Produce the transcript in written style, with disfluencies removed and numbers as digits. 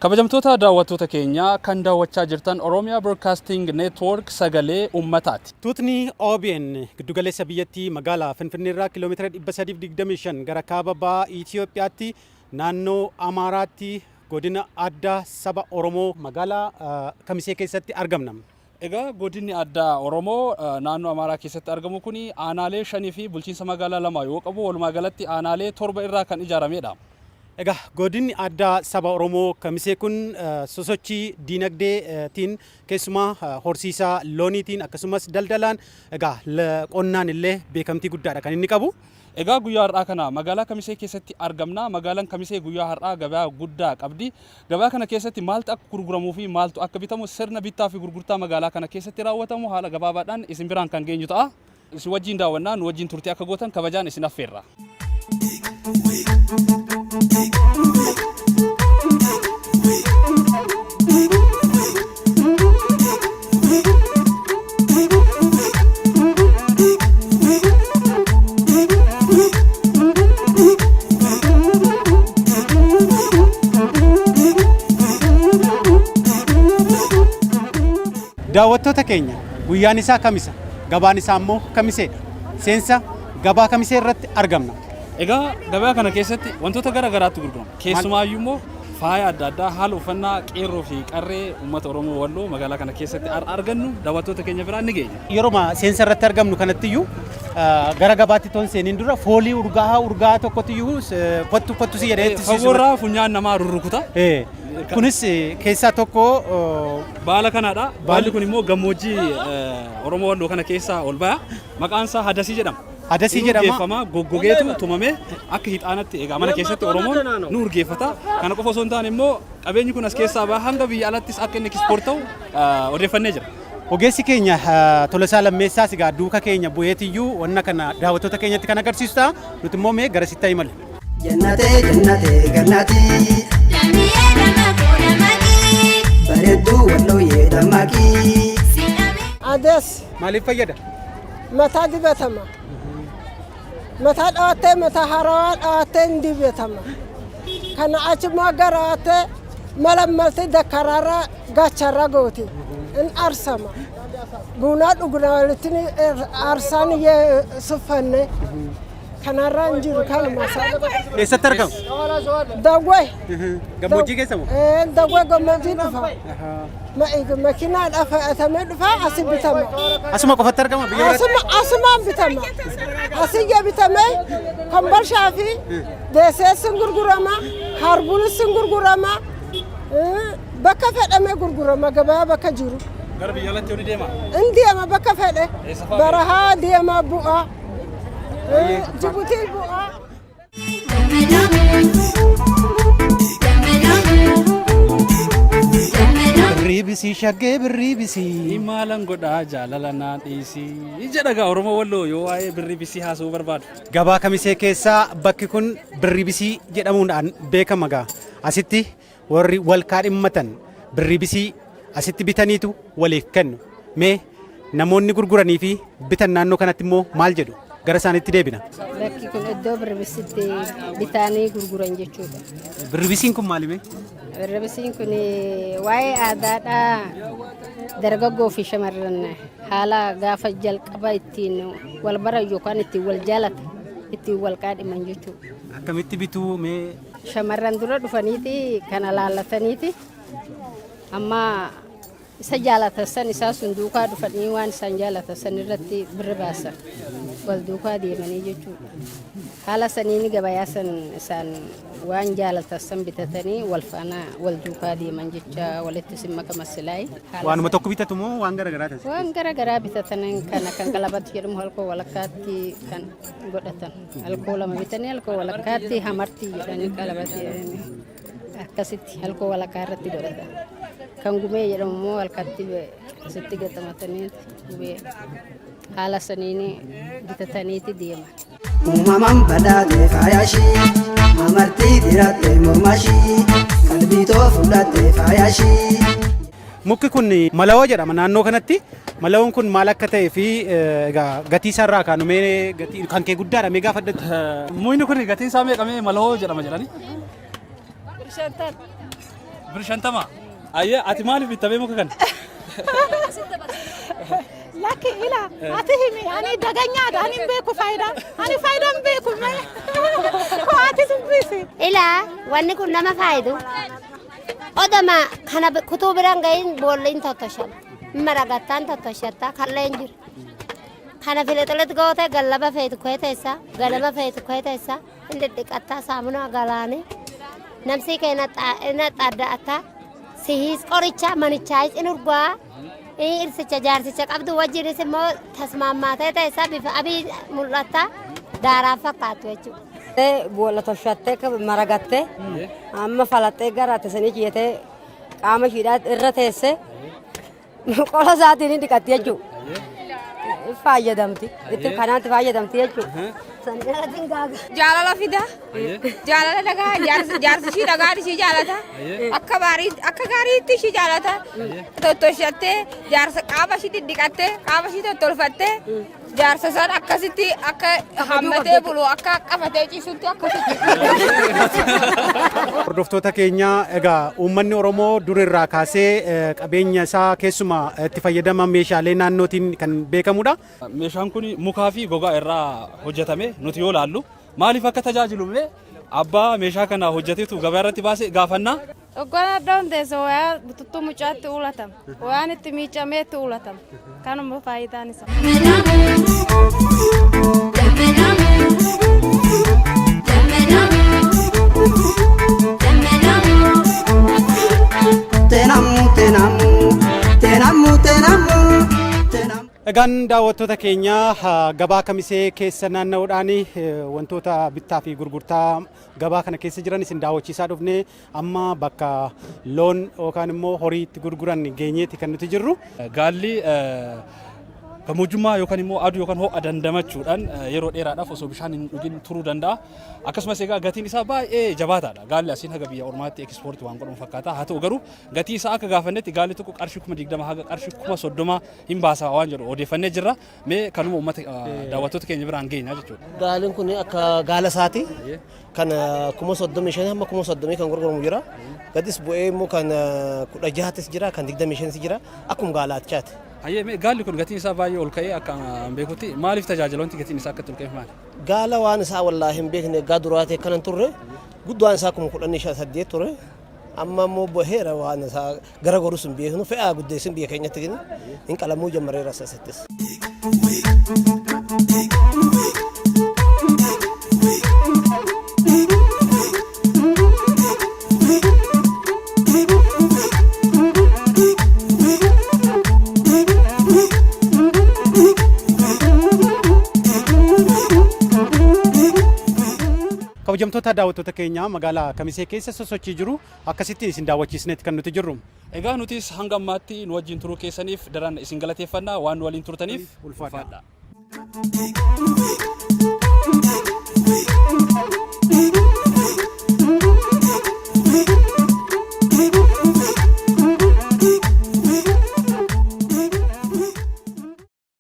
kabajamtoota daawwattoota keenya kan daawwachaa jirtan Oromiyaa Broadcasting Network sagalee ummataati. Tuutni OBN giddugaleessa biyyattii magaalaa Finfinneerraa kiiloomeetira 325 gara kaaba bahaa Itoophiyaatti naannoo Amaaraatti godina addaa saba Oromoo magaalaa Kamisee keessatti argamna. Egaa godinni addaa Oromoo naannoo Amaaraa keessatti argamu kuni aanaalee 5 fi bulchiinsa magaalaa 2 yoo qabu walumaa galatti aanaalee 7 irraa kan ijaaramedha. Egaa godinni addaa saba Oromoo Kamisee kun sosochii diinagdeetiin keessumaa horsiisaa looniitiin akkasumas daldalaan egaa qonnaan illee beekamtii guddaadha kan inni qabu. Egaa guyyaa har'aa kana magaalaa Kamisee keessatti argamna. Magaalaan Kamisee guyyaa har'aa gabaa guddaa qabdi. Gabaa kana keessatti maaltu akka gurguramuu fi maaltu akka bitamu sirna bittaa fi gurgurtaa magaalaa kana keessatti raawwatamu haala gabaabaadhaan isin biraan kan geenyu ta'a. Isin wajjin daawwannaa nu wajjin turtii akka gootan kabajaan isin affeerra. Daawwattoota keenya guyyaan isaa Kamisa, gabaan isaa immoo Kamiseedha. Seensa gabaa Kamisee irratti argamna. Egaa gabaa kana keessatti wantoota garaa garaatu gurgurama. Keessumaayyuu immoo faaya adda addaa haala uffannaa qeerroo fi qarree uummata Oromoo Walloo magaalaa kana keessatti argannu daawwattoota keenya biraan ni geenya. Yeroo seensa irratti argamnu kanattiyyuu gara gabaatti toon seeniin dura foolii urgaa tokkottiyyuu kottu si jedhee itti fagoorraa funyaan namaa rurrukuta. Kunis keessaa tokko baala kanadha. Baalli kun immoo gammoojjii Oromoo Walloo kana keessaa ol baya. Maqaan isaa Hadasii jedhama. Hadasii jedhama. Urgeeffama goggogeetu tumamee akka hixaanatti egaa mana keessatti Oromoon nu urgeeffata. Kana qofa osoo hin taane immoo qabeenyi kun as keessaa baa hanga biyya alattis akka inni eksport ta'u odeeffannee jira. Ogeessi keenya Tolosaa Lammeessaa sigaa duuka keenya bu'eetiyyuu wanna kana daawwattoota keenyatti kan agarsiisu ta'a. Nuti immoo mee gara sitti imalle. Jannatee gannatii bareedduu Wallooyee dammaqii. Adees maaliif fayyada? mataa dibatama. Mataa dhawattee mataa haarawaa dhawattee hin dibatama. Kana achumaa garaattee malammaltee dakkaraarraa gacharra gooti. In arsama. Bunaa dhugna walitti arsaan suffanne. Kanarraa hin jiru kan masaa. Eessatti argamu? Dawwee. Gammoojjii keessa moo? Dawwee gammoojjii dhufa. Makiinaadhaan fe'atamee dhufa asi bitama. Asuma qofatti argama biyya biraatti? Asumaan bitama. Asiyya bitamee kombolshaa fi deeseessin gurgurama, harbulissin gurgurama, bakka fedhamee gurgurama gabaa bakka jiru. Gara biyya alatti yoo deema? In deema bakka fedhe. Barahaa deema bu'aa. Jibuutiin bu'aa. Birrii shaggee birrii bisii. Imaalan godhaa jaalala naa dhiisii. Jedhagaa Oromoo Walloo yoo waa'ee birrii bisii haasa'uu barbaadu. Gabaa Kamisee keessaa bakki kun birrii bisii jedhamuudhaan beekama gaa. Asitti warri wal kaadhimmatan birrii bisii asitti bitaniitu waliif kennu. Mee namoonni gurguranii fi bitan naannoo kanatti immoo maal jedhu? Gara isaaniitti deebina. Bakki kun iddoo birribisitti bitanii gurguran jechuudha. Birribisiin kun maalime? Birribisiin kun waa'ee aadaadhaa dargaggoo fi shamarran haala gaafa jalqaba ittiin wal baran yookaan ittiin wal jaalatan ittiin wal kaadhiman jechuudha. Akkamitti bituu mee? Shamarran dura dhufaniiti kana laallataniiti amma isa jaalatan isaa sun duukaa dhufanii waan isaan jaalatan irratti birra baasan wal duukaa deemanii jechuudha. Haala saniin gabayaa san isaan waan jaalatan bitatanii wal faana wal duukaa deeman jecha walitti simma kamasilaayi. Waanuma tokko bitatu moo waan garagaraa taasisu? Waan garagaraa bitatan kana kan qalabatti jedhamu halkoo walakkaatti kan godhatan. Halkoo lama bitanii halkoo walakkaatti hamartii jedhanii qalabatti akkasitti halkoo walakkaa irratti godhatan. Kan gumee jedhamu immoo halkatti asitti gatamatanii gubee haala saniin bitataniiti deeman. Uumamaan badhaatee faayashii amartii dirattee mormashii qalbiitoo fudhattee faayashii. Mukki kun malawoo jedhama naannoo kanatti. Malawoon kun maal akka ta'ee fi gatii isaarraa kaanumee kan kee guddaadha mee gaafadhatti? Mukni kun gatiin isaa meeqamee malawoo jedhama jedhani? Shantan. Bir shantama. Ayye ati maaliif bittamee muka kana? Lakki ila ati himi ani daganyaadha ani hin beeku faayidaa ani faayidaa hin beeku ko ati dubbisi. Ila wanni kun nama faayidu. Odama kana kutuu biraan gahin boolliin tottoshan. Maragattaan tottoshatta kalleen jiru. Kana filexilet goote gallaba feetu koeteessa galama feetu koeteessa inni dhiqattaa saamunaa galaane namsi keena xadda'atta sihiis qoricha manichaayis in urgaa irsicha jaarsicha qabdu wajjinis immoo tasmaammaatee teessa bifa abii mul'atta daaraa fakkaatu jechuudha. Boolla toshattee maragattee amma falattee garaate sanii kiyyatee qaama ishiidhaa irra teesse qola isaatiin dhiqatti jechuudha. Fayyadamti itti kanaatti fayyadamti jechuudha. Jaalala fida. Jaalala dhagaa jaarsi ishii dhagaan ishii jaalata. Akka gaariitti ishii jaalata. Tottoshattee jaarsa qaama ishii dhidhiqattee qaama ishii tottolfattee jaarsa san akkasitti akka hammatee bulu akka qabatee ciisutti akkasitti. Hordoftoota keenya egaa uummanni Oromoo durirraa kaasee qabeenya isaa keessumaa itti fayyadama meeshaalee naannootiin kan beekamudha. Meeshaan kun mukaa fi gogaa irraa hojjetame nuti yoo laallu maaliif akka tajaajilu abbaa meeshaa kana hojjetetu gabaa irratti baasee gaafannaa. Oggoon addoon teessoo wayaa bututtuu mucaatti ulatama. Wayaan itti miicameetti ulatama. Kanuma faayidaan isaa. Egaan daawwattoota keenya gabaa kamisee keessa naanna'uudhaan wantoota bittaa fi gurgurtaa gabaa kana keessa jiran isin daawwachiisaa dhufne amma bakka loon yookaan immoo horii itti gurguran geenyeeti kan nuti jirru. Gaalli gammoojjummaa yookaan immoo aduu yookaan ho'a dandamachuudhaan yeroo dheeraadhaaf osoo bishaan hin dhugin turuu danda'a. Akkasumas egaa gatiin isaa baay'ee jabaataadha. Gaalli asiin haga biyya ormaatti ekspoortii waan godhamu fakkaata. Haa ta'u garuu gatii isaa akka gaafannetti gaalli tokko qarshii 20 haga qarshii 30 hin baasa waan jedhu odeeffannee jirra. Mee kanuma uummata daawwattoota keenya biraan geenya jechuudha. Gaaliin kun akka gaala isaati. Kan 35 hamma 30 kan gurguramu jira. Gatis bu'ee immoo kan 16 jira kan 25 jira akkuma gaalachaati. Hayyee gaalli kun gatiin isaa baay'ee ol ka'ee akka beekutti maaliif tajaajila wanti gatiin isaa akka ol ka'eef maali? Gaala waan isaa wallaahi hin beekne egaa duraatee kanan turre guddaan isaa kuma 18 ture. Amma immoo baheera waan isaa gara gorus hin beeknu fe'aa guddeessin biyya keenyatti hin qalamuu jammareera sasittis. Kabajamtoota daawwattoota keenya magaalaa Kamisee keessa sosochii jiru akkasittiin isin daawwachiisneeti kan nuti jirru. Egaa nutis hanga ammaatti nu wajjin turuu keessaniif daran isin galateeffannaa waan nu waliin turtaniif ulfaadha.